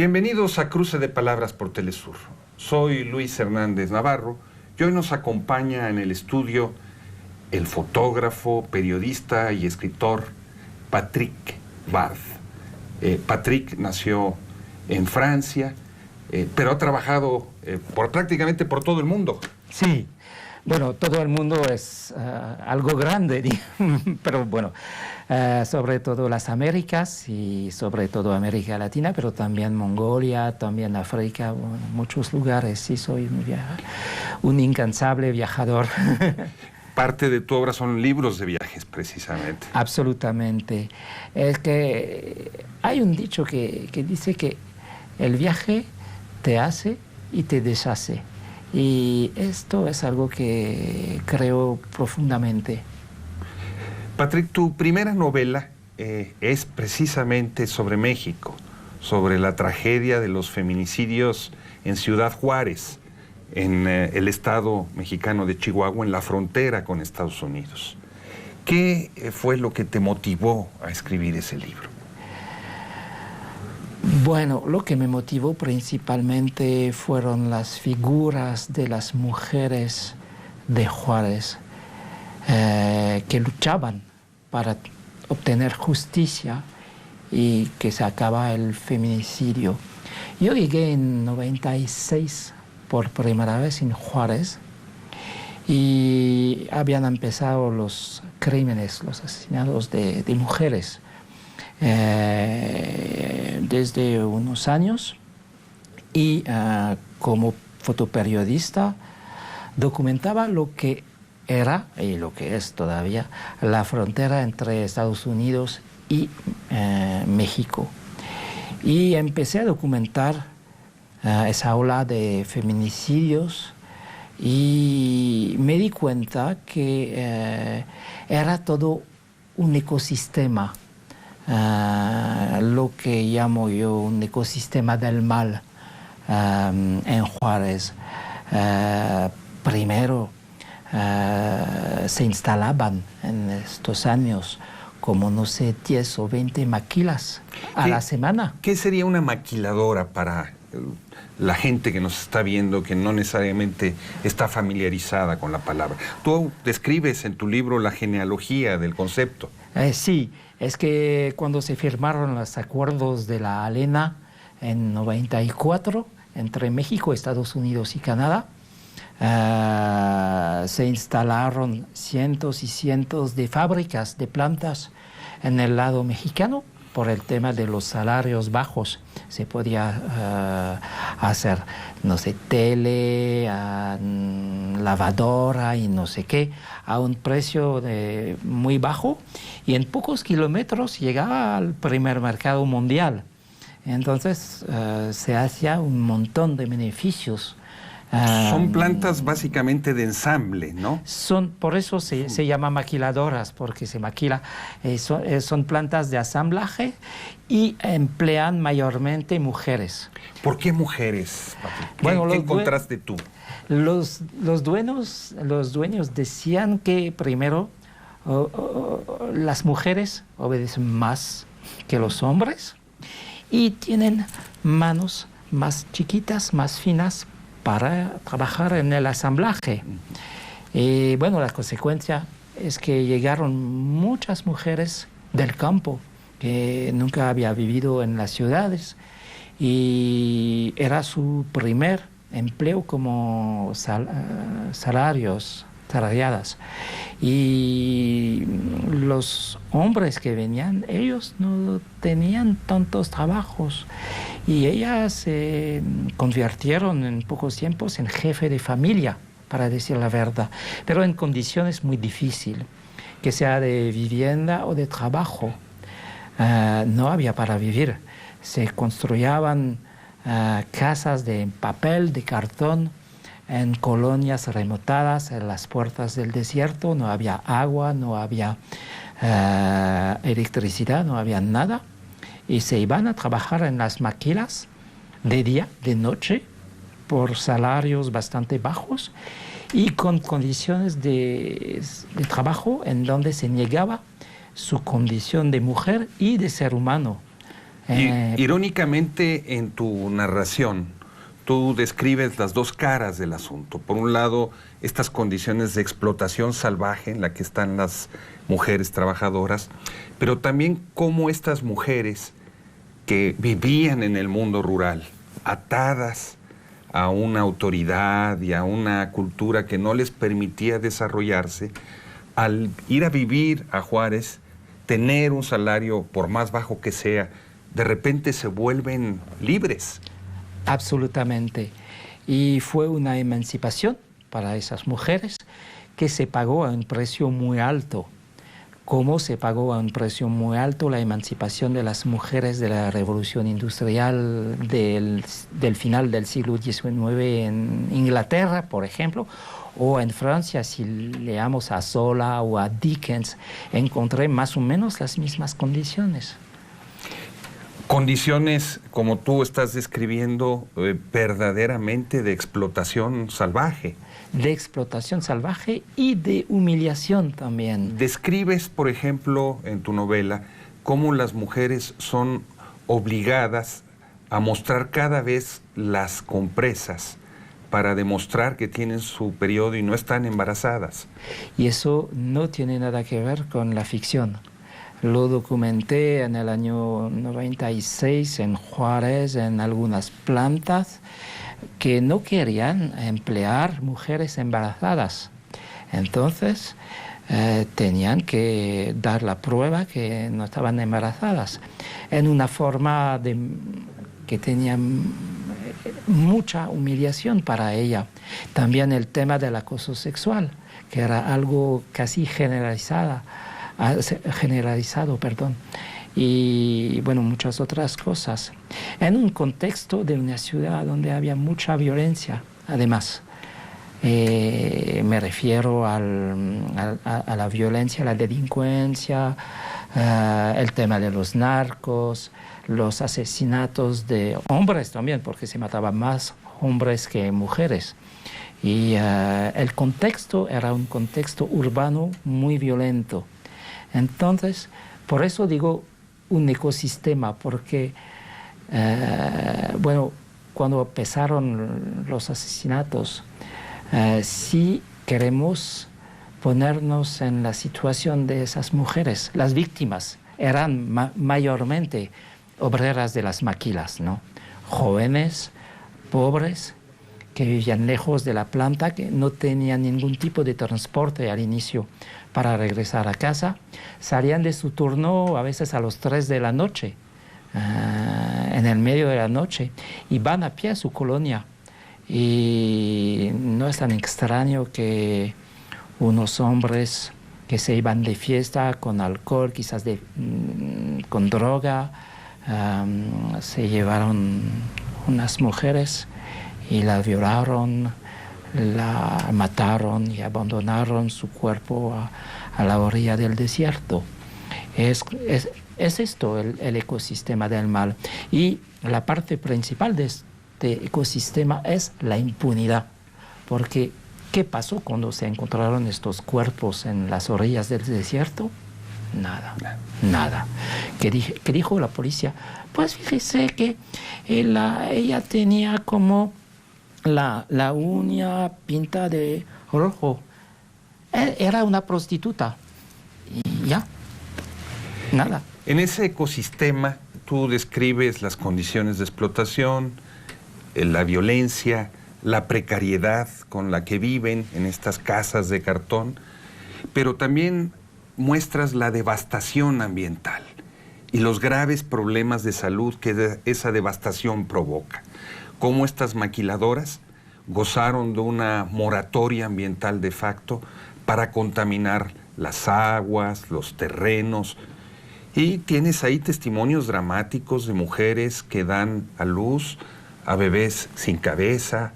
Bienvenidos a Cruce de Palabras por Telesur. Soy Luis Hernández Navarro y hoy nos acompaña en el estudio el fotógrafo, periodista y escritor Patrick Bard. Patrick nació en Francia, pero ha trabajado prácticamente por todo el mundo. Sí, bueno, todo el mundo es algo grande, pero bueno, sobre todo las Américas y sobre todo América Latina, pero también Mongolia, también África, bueno, muchos lugares. Sí, soy un incansable viajador. Parte de tu obra son libros de viajes, precisamente. Absolutamente. Es que hay un dicho que dice que el viaje te hace y te deshace. Y esto es algo que creo profundamente. Patrick, tu primera novela es precisamente sobre México, sobre la tragedia de los feminicidios en Ciudad Juárez, en el estado mexicano de Chihuahua, en la frontera con Estados Unidos. ¿Qué fue lo que te motivó a escribir ese libro? Bueno, lo que me motivó principalmente fueron las figuras de las mujeres de Juárez que luchaban para obtener justicia y que se acaba el feminicidio. Yo llegué en 96 por primera vez en Juárez y habían empezado los crímenes, los asesinatos de mujeres desde unos años y como fotoperiodista documentaba lo que era y lo que es todavía la frontera entre Estados Unidos y México. Y empecé a documentar esa ola de feminicidios y me di cuenta que era todo un ecosistema, lo que llamo yo un ecosistema del mal en Juárez. Primero se instalaban en estos años como, no sé, 10 o 20 maquilas a la semana. ¿Qué sería una maquiladora para la gente que nos está viendo, que no necesariamente está familiarizada con la palabra? Tú describes en tu libro la genealogía del concepto. Sí, es que cuando se firmaron los acuerdos de la ALENA en 94 entre México, Estados Unidos y Canadá, se instalaron cientos y cientos de fábricas, de plantas en el lado mexicano. Por el tema de los salarios bajos se podía hacer, no sé, tele, lavadora y no sé qué, a un precio muy bajo, y en pocos kilómetros llegaba al primer mercado mundial. Entonces se hacía un montón de beneficios. Son plantas básicamente de ensamble, ¿no? Por eso se llama maquiladoras, porque se maquila. Son plantas de ensamblaje y emplean mayormente mujeres. ¿Por qué mujeres, Patrick? ¿Qué encontraste tú? Los dueños decían que primero las mujeres obedecen más que los hombres y tienen manos más chiquitas, más finas, para trabajar en el ensamblaje. Y bueno, la consecuencia es que llegaron muchas mujeres del campo que nunca había vivido en las ciudades y era su primer empleo como salariadas. Y los hombres que venían, ellos no tenían tantos trabajos y ellas se convirtieron en pocos tiempos en jefe de familia, para decir la verdad, pero en condiciones muy difíciles, que sea de vivienda o de trabajo. No había para vivir. Se construían casas de papel, de cartón, en colonias remotadas, en las puertas del desierto. No había agua, no había electricidad, no había nada. Y se iban a trabajar en las maquilas de día, de noche, por salarios bastante bajos y con condiciones de trabajo en donde se negaba su condición de mujer y de ser humano. Irónicamente, en tu narración, tú describes las dos caras del asunto. Por un lado, estas condiciones de explotación salvaje en la que están las mujeres trabajadoras, pero también cómo estas mujeres que vivían en el mundo rural, atadas a una autoridad y a una cultura que no les permitía desarrollarse, al ir a vivir a Juárez, tener un salario por más bajo que sea, de repente se vuelven libres. Absolutamente. Y fue una emancipación para esas mujeres que se pagó a un precio muy alto. Como se pagó a un precio muy alto la emancipación de las mujeres de la Revolución Industrial del final del siglo XIX en Inglaterra, por ejemplo, o en Francia, si leamos a Zola o a Dickens, encontré más o menos las mismas condiciones. Condiciones, como tú estás describiendo, verdaderamente de explotación salvaje. De explotación salvaje y de humillación también. Describes, por ejemplo, en tu novela, cómo las mujeres son obligadas a mostrar cada vez las compresas para demostrar que tienen su periodo y no están embarazadas. Y eso no tiene nada que ver con la ficción. Lo documenté en el año 96 en Juárez, en algunas plantas que no querían emplear mujeres embarazadas. Entonces, tenían que dar la prueba que no estaban embarazadas, en una forma que tenía mucha humillación para ella. También el tema del acoso sexual, que era algo casi generalizado, y bueno, muchas otras cosas, en un contexto de una ciudad donde había mucha violencia, además. Me refiero a la violencia, a la delincuencia, el tema de los narcos, los asesinatos de hombres también, porque se mataban más hombres que mujeres. Y el contexto era un contexto urbano muy violento. Entonces, por eso digo un ecosistema, porque, bueno, cuando empezaron los asesinatos, si queremos ponernos en la situación de esas mujeres, las víctimas eran mayormente obreras de las maquilas, ¿no? Jóvenes, pobres, que vivían lejos de la planta, que no tenían ningún tipo de transporte al inicio para regresar a casa, salían de su turno a veces a las 3 de la noche, en el medio de la noche, y van a pie a su colonia. Y no es tan extraño que unos hombres que se iban de fiesta con alcohol, quizás con droga, se llevaron unas mujeres y la violaron, la mataron y abandonaron su cuerpo a la orilla del desierto. Es esto el ecosistema del mal. Y la parte principal de este ecosistema es la impunidad. Porque, ¿qué pasó cuando se encontraron estos cuerpos en las orillas del desierto? Nada. ¿Qué dijo la policía? Pues fíjese que ella tenía como la uña pinta de rojo. Era una prostituta. Y ya, nada. En ese ecosistema tú describes las condiciones de explotación, la violencia, la precariedad con la que viven en estas casas de cartón, pero también muestras la devastación ambiental y los graves problemas de salud que esa devastación provoca. Cómo estas maquiladoras gozaron de una moratoria ambiental de facto para contaminar las aguas, los terrenos. Y tienes ahí testimonios dramáticos de mujeres que dan a luz a bebés sin cabeza,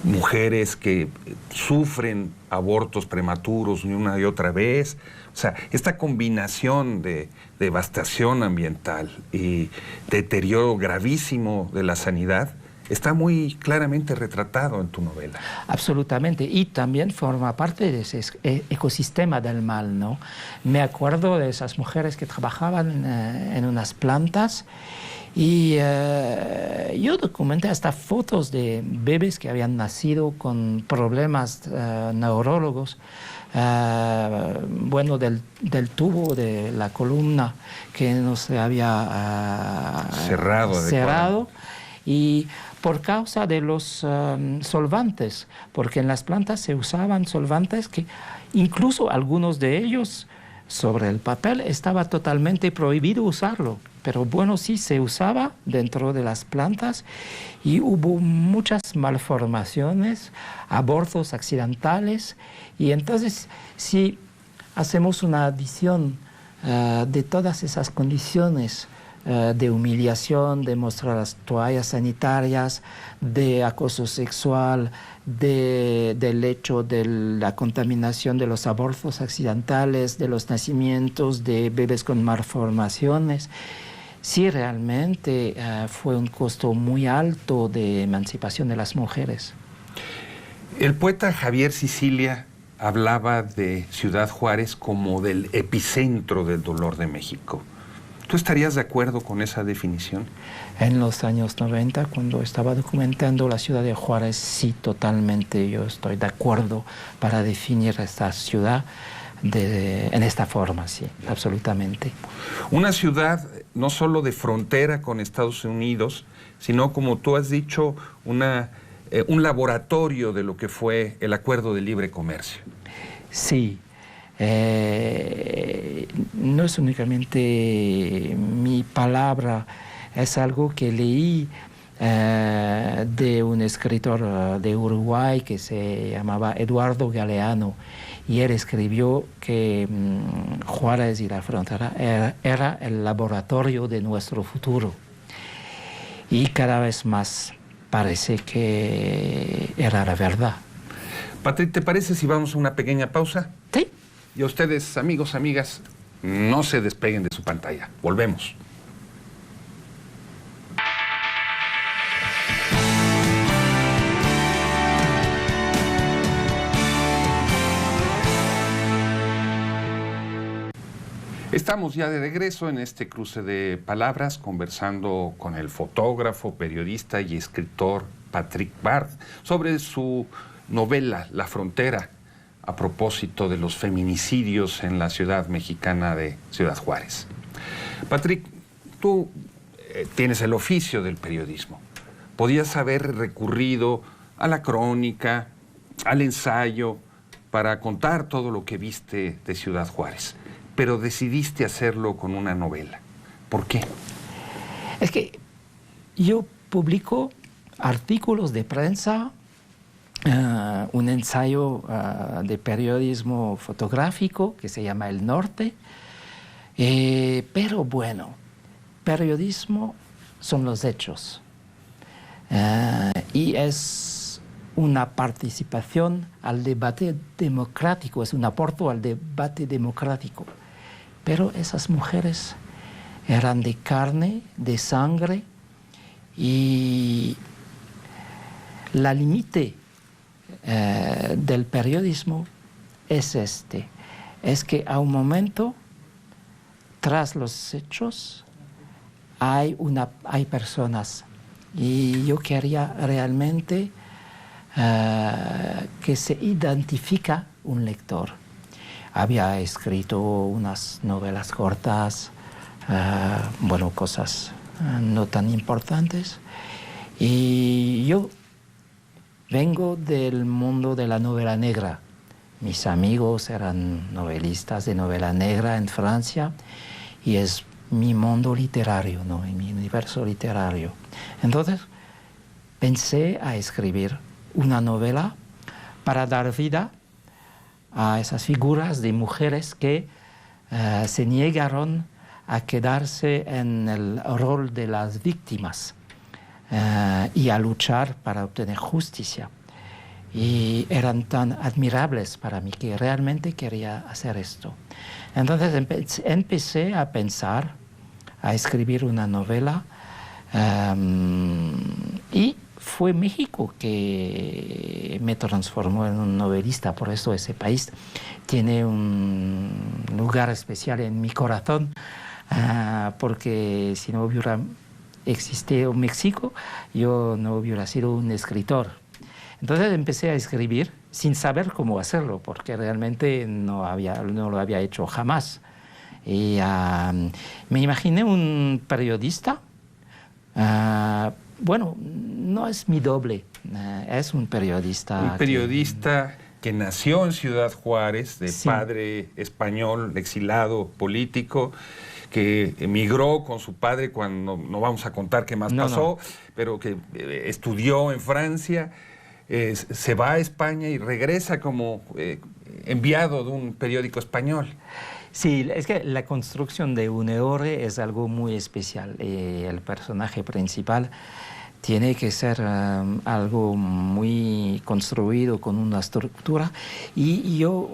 mujeres que sufren abortos prematuros una y otra vez. O sea, esta combinación de devastación ambiental y deterioro gravísimo de la sanidad está muy claramente retratado en tu novela. Absolutamente, y también forma parte de ese ecosistema del mal, ¿no? Me acuerdo de esas mujeres que trabajaban en unas plantas y yo documenté hasta fotos de bebés que habían nacido con problemas neurólogos, bueno, del tubo de la columna que no se había cerrado y por causa de los solvantes, porque en las plantas se usaban solvantes que incluso algunos de ellos sobre el papel estaba totalmente prohibido usarlo, pero bueno, sí se usaba dentro de las plantas y hubo muchas malformaciones, abortos accidentales, y entonces si hacemos una adición de todas esas condiciones de humillación, de mostrar las toallas sanitarias, de acoso sexual, del hecho de la contaminación de los abortos accidentales, de los nacimientos de bebés con malformaciones. Sí, realmente fue un costo muy alto de emancipación de las mujeres. El poeta Javier Sicilia hablaba de Ciudad Juárez como del epicentro del dolor de México. ¿Tú estarías de acuerdo con esa definición? En los años 90, cuando estaba documentando la ciudad de Juárez, sí, totalmente yo estoy de acuerdo para definir esta ciudad en esta forma, sí, absolutamente. Una ciudad no solo de frontera con Estados Unidos, sino, como tú has dicho, un laboratorio de lo que fue el Acuerdo de Libre Comercio. Sí. No es únicamente mi palabra, es algo que leí de un escritor de Uruguay que se llamaba Eduardo Galeano, y él escribió que Juárez y la frontera era el laboratorio de nuestro futuro, y cada vez más parece que era la verdad. Patrick, ¿te parece si vamos a una pequeña pausa? Sí. Y a ustedes, amigos, amigas, no se despeguen de su pantalla. Volvemos. Estamos ya de regreso en este cruce de palabras, conversando con el fotógrafo, periodista y escritor Patrick Bart sobre su novela La Frontera, a propósito de los feminicidios en la ciudad mexicana de Ciudad Juárez. Patrick, tú tienes el oficio del periodismo. Podías haber recurrido a la crónica, al ensayo, para contar todo lo que viste de Ciudad Juárez, pero decidiste hacerlo con una novela. ¿Por qué? Es que yo publico artículos de prensa, un ensayo de periodismo fotográfico que se llama El Norte, pero bueno, periodismo son los hechos, y es una participación al debate democrático, es un aporte al debate democrático, pero esas mujeres eran de carne, de sangre, y la límite del periodismo es que a un momento, tras los hechos, hay personas, y yo quería realmente que se identifica un lector. Había escrito unas novelas cortas, bueno, cosas no tan importantes, y yo vengo del mundo de la novela negra. Mis amigos eran novelistas de novela negra en Francia, y es mi mundo literario, ¿no? Mi universo literario. Entonces pensé a escribir una novela para dar vida a esas figuras de mujeres que se negaron a quedarse en el rol de las víctimas y a luchar para obtener justicia. Y eran tan admirables para mí que realmente quería hacer esto. Entonces empecé a pensar, a escribir una novela, y fue México que me transformó en un novelista, por eso ese país tiene un lugar especial en mi corazón, porque si no hubiera existido México, yo no hubiera sido un escritor. Entonces empecé a escribir sin saber cómo hacerlo, porque realmente no lo había hecho jamás. Y me imaginé un periodista. Bueno, no es mi doble, es un periodista. Un periodista que nació en Ciudad Juárez, de Sí. padre español, exilado, político, que emigró con su padre cuando no vamos a contar qué más No, pasó, pero que estudió en Francia, se va a España y regresa como enviado de un periódico español. Sí, es que la construcción de un héroe es algo muy especial. El personaje principal tiene que ser algo muy construido con una estructura y yo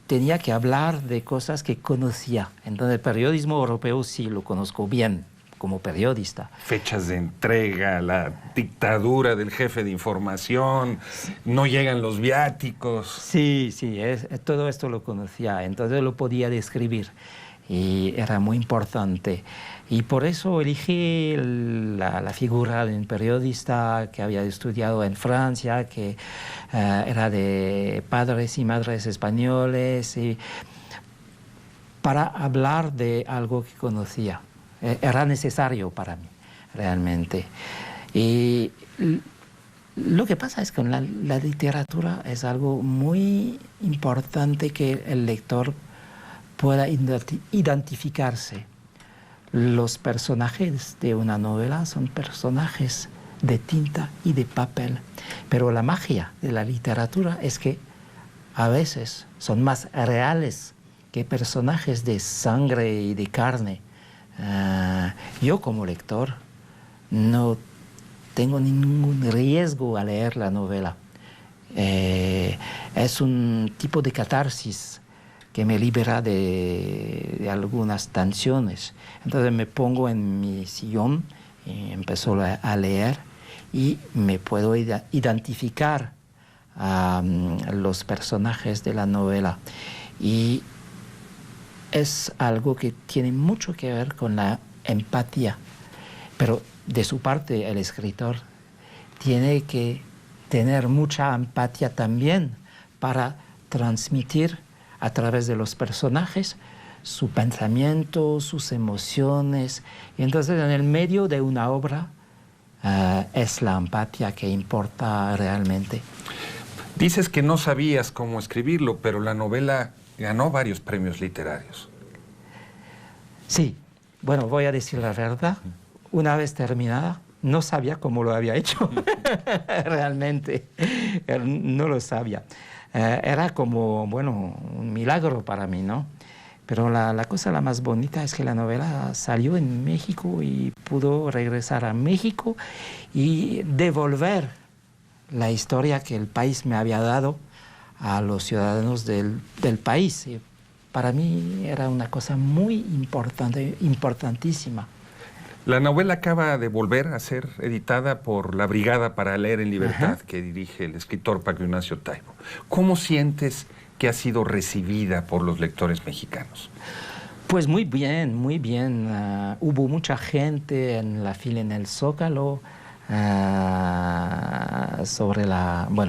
tenía que hablar de cosas que conocía. Entonces el periodismo europeo sí lo conozco bien como periodista. Fechas de entrega, la dictadura del jefe de información, no llegan los viáticos. Sí, todo esto lo conocía, entonces lo podía describir y era muy importante. Y por eso elegí la figura de un periodista que había estudiado en Francia, que era de padres y madres españoles, y para hablar de algo que conocía. Era necesario para mí, realmente. Y lo que pasa es que la literatura es algo muy importante que el lector pueda identificarse. Los personajes de una novela son personajes de tinta y de papel, pero la magia de la literatura es que a veces son más reales que personajes de sangre y de carne. Yo como lector no tengo ningún riesgo al leer la novela. Es un tipo de catarsis que me libera de algunas tensiones. Entonces me pongo en mi sillón y empiezo a leer y me puedo identificar a los personajes de la novela. Y es algo que tiene mucho que ver con la empatía. Pero de su parte el escritor tiene que tener mucha empatía también para transmitir a través de los personajes su pensamiento, sus emociones. Y entonces en el medio de una obra es la empatía que importa realmente. Dices que no sabías cómo escribirlo, pero la novela ganó varios premios literarios. Sí, bueno, voy a decir la verdad. Una vez terminada, no sabía cómo lo había hecho. Realmente, no lo sabía. Era como, bueno, un milagro para mí, ¿no? Pero la cosa la más bonita es que la novela salió en México y pudo regresar a México y devolver la historia que el país me había dado a los ciudadanos del país. Y para mí era una cosa muy importante, importantísima. La novela acaba de volver a ser editada por La Brigada para Leer en Libertad, que dirige el escritor Paco Ignacio Taibo. ¿Cómo sientes que ha sido recibida por los lectores mexicanos? Pues muy bien, muy bien. Hubo mucha gente en la fila en el Zócalo,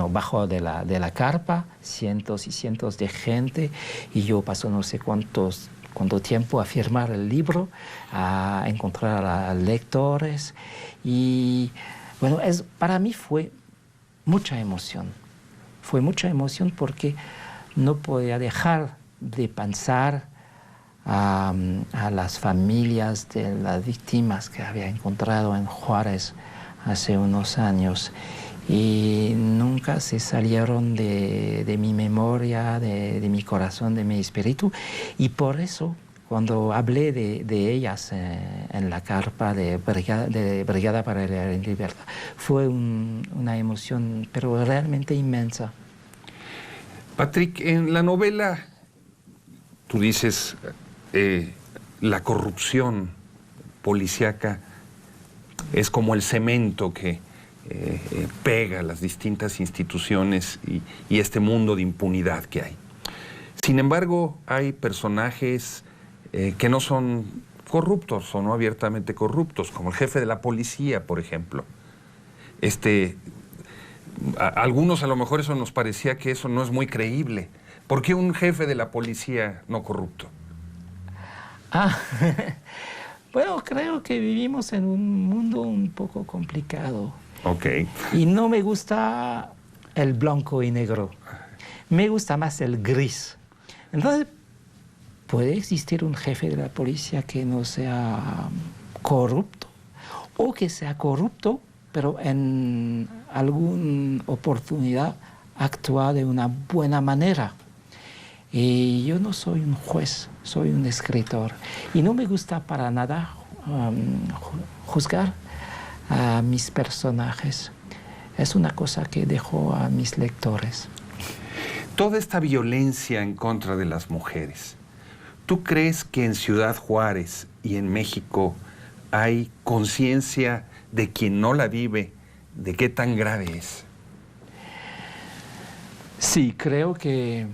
bajo de la carpa, cientos y cientos de gente, y yo paso no sé cuánto tiempo a firmar el libro, a encontrar a lectores, y bueno, para mí fue mucha emoción porque no podía dejar de pensar a las familias de las víctimas que había encontrado en Juárez hace unos años y nunca se salieron de mi memoria, de mi corazón, de mi espíritu, y por eso cuando hablé de ellas en la carpa de Brigada para Leer en Libertad, fue una emoción pero realmente inmensa. Patrick, en la novela tú dices la corrupción policíaca es como el cemento que pega a las distintas instituciones y este mundo de impunidad que hay. Sin embargo, hay personajes que no son corruptos o no abiertamente corruptos, como el jefe de la policía, por ejemplo. A algunos a lo mejor eso nos parecía que eso no es muy creíble. ¿Por qué un jefe de la policía no corrupto? Bueno, creo que vivimos en un mundo un poco complicado. Ok. Y no me gusta el blanco y negro. Me gusta más el gris. Entonces, ¿puede existir un jefe de la policía que no sea corrupto? O que sea corrupto, pero en alguna oportunidad actúa de una buena manera. Y yo no soy un juez, soy un escritor. Y no me gusta para nada juzgar a mis personajes. Es una cosa que dejo a mis lectores. Toda esta violencia en contra de las mujeres, ¿tú crees que en Ciudad Juárez y en México hay conciencia de quien no la vive, de qué tan grave es? Sí, creo que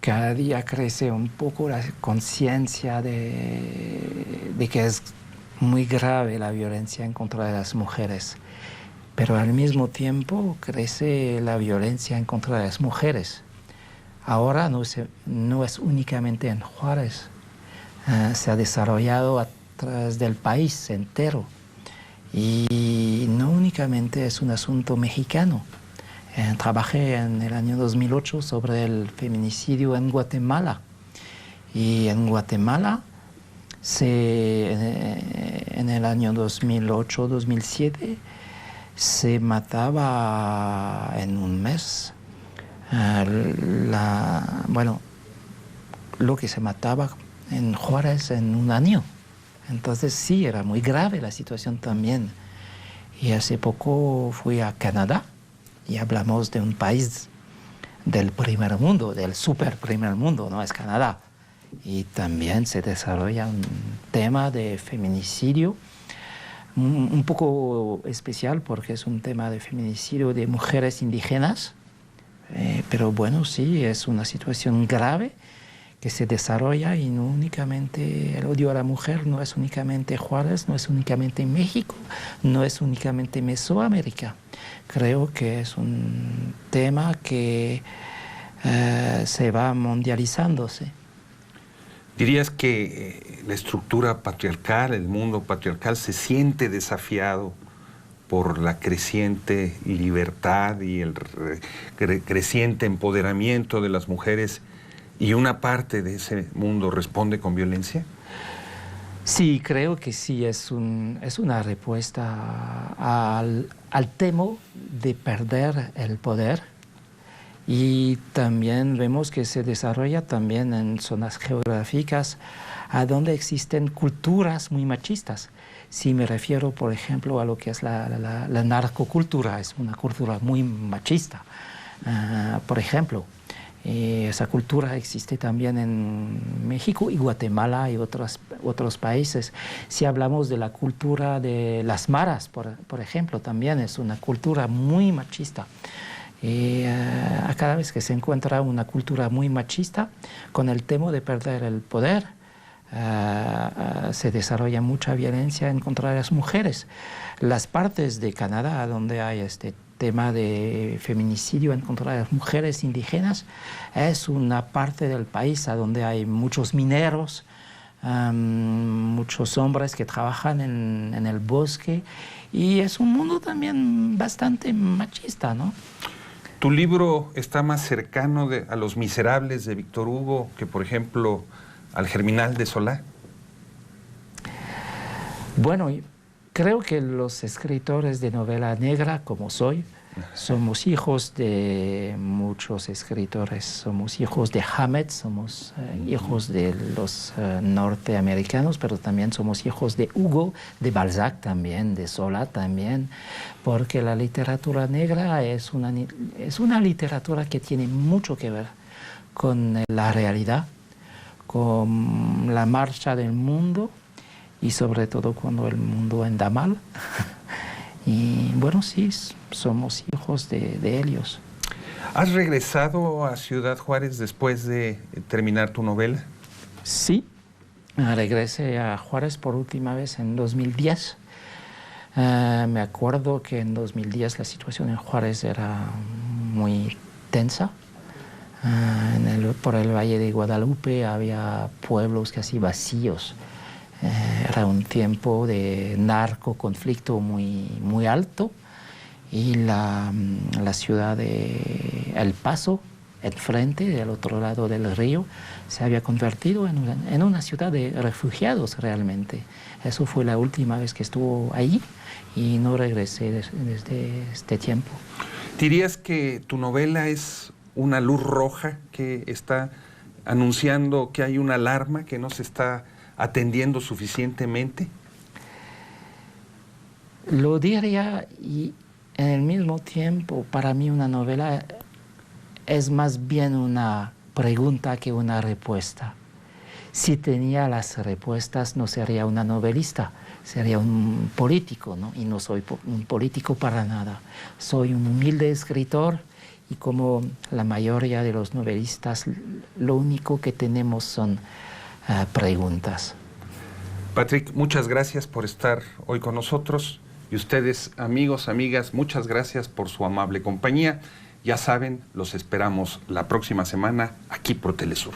cada día crece un poco la conciencia de que es muy grave la violencia en contra de las mujeres. Pero al mismo tiempo crece la violencia en contra de las mujeres. Ahora no es únicamente en Juárez, se ha desarrollado a través del país entero. Y no únicamente es un asunto mexicano. Trabajé en el año 2008 sobre el feminicidio en Guatemala. Y en Guatemala, en el año 2008-2007, se mataba en un mes, lo que se mataba en Juárez en un año. Entonces sí, era muy grave la situación también. Y hace poco fui a Canadá y hablamos de un país del primer mundo, del super primer mundo, ¿no? Es Canadá. Y también se desarrolla un tema de feminicidio un poco especial porque es un tema de feminicidio de mujeres indígenas, pero bueno, sí, es una situación grave que se desarrolla y no únicamente el odio a la mujer, no es únicamente Juárez, no es únicamente México, no es únicamente Mesoamérica. Creo que es un tema que se va mundializándose. ¿Dirías que la estructura patriarcal, el mundo patriarcal, se siente desafiado por la creciente libertad y el creciente empoderamiento de las mujeres y una parte de ese mundo responde con violencia? Sí, creo que sí, es una respuesta al temor de perder el poder. Y también vemos que se desarrolla también en zonas geográficas a donde existen culturas muy machistas. Si me refiero, por ejemplo, a lo que es la narcocultura, es una cultura muy machista. Por ejemplo, esa cultura existe también en México y Guatemala y otros países. Si hablamos de la cultura de las maras, por ejemplo, también es una cultura muy machista. Y a cada vez que se encuentra una cultura muy machista, con el temor de perder el poder, se desarrolla mucha violencia en contra de las mujeres. Las partes de Canadá donde hay este tema de feminicidio en contra de las mujeres indígenas es una parte del país a donde hay muchos mineros, muchos hombres que trabajan en el bosque, y es un mundo también bastante machista, ¿no? ¿Tu libro está más cercano a Los Miserables de Víctor Hugo que, por ejemplo, al Germinal de Solá? Bueno, creo que los escritores de novela negra, como soy, somos hijos de muchos escritores. Somos hijos de Hamed, somos hijos de los norteamericanos, pero también somos hijos de Hugo, de Balzac también, de Solá también, porque la literatura negra es una literatura que tiene mucho que ver con la realidad, con la marcha del mundo y sobre todo cuando el mundo anda mal. Y bueno, sí, somos hijos de ellos. ¿Has regresado a Ciudad Juárez después de terminar tu novela? Sí, regresé a Juárez por última vez en 2010. Me acuerdo que en 2010 la situación en Juárez era muy tensa. Por el Valle de Guadalupe había pueblos casi vacíos. Era un tiempo de narcoconflicto muy alto, y la ciudad de El Paso, enfrente, del otro lado del río, se había convertido en una ciudad de refugiados realmente. Eso fue la última vez que estuvo ahí y no regresé desde este tiempo. ¿Dirías que tu novela es una luz roja que está anunciando que hay una alarma que no se está atendiendo suficientemente? Lo diría, y en el mismo tiempo, para mí una novela es más bien una pregunta que una respuesta. Si tenía las respuestas, no sería una novelista, sería un político, ¿no? Y no soy un político para nada. Soy un humilde escritor, y como la mayoría de los novelistas, lo único que tenemos son preguntas. Patrick, muchas gracias por estar hoy con nosotros. Y ustedes, amigos, amigas, muchas gracias por su amable compañía. Ya saben, los esperamos la próxima semana aquí por Telesur.